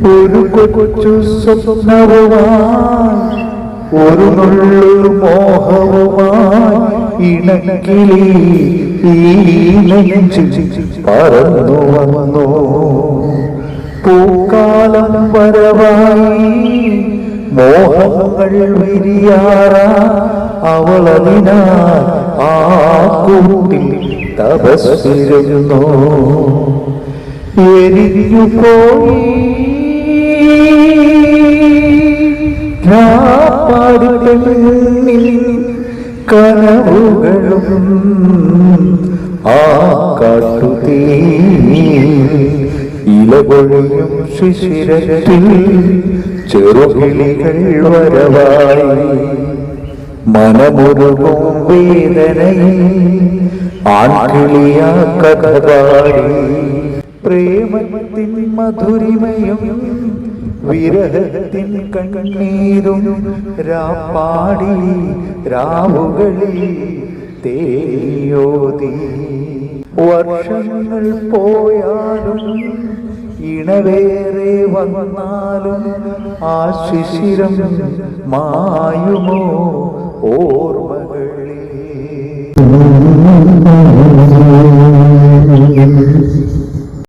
ഒരു കൊച്ചു സ്വപ്നവുമായി ഒരു നുള്ളു മോഹവുമായി ഇണക്കിളി ഈ നെഞ്ചിൽ പറന്നു വന്നു. പൂക്കാലം വരവായി മോഹങ്ങൾ വിരിയാറാ അവളതിനായി ആ കൂട്ടിൽ തപസ്സിരുന്നു. എരിഞ്ഞു പോയി കനവുകളും ആ കാട്ടുതീ ഇലകൊഴിയും ശിശിരത്തിൽ ചെറുകിളികൾ വരവായി മനമുരുകും വേദനയിൽ ആൺകിളിയാ കഥ പാടി. പ്രേമത്തിൻ മധുരിമയും വിരഹത്തിൻ കണ്ണീരും രാപ്പാടി രാവുകളിൽ തേയോതി. വർഷങ്ങൾ പോയാലും ഇണവേറെ വന്നാലും ആ ശിശിരം മായുമോ ഓർമ്മകളിൽ.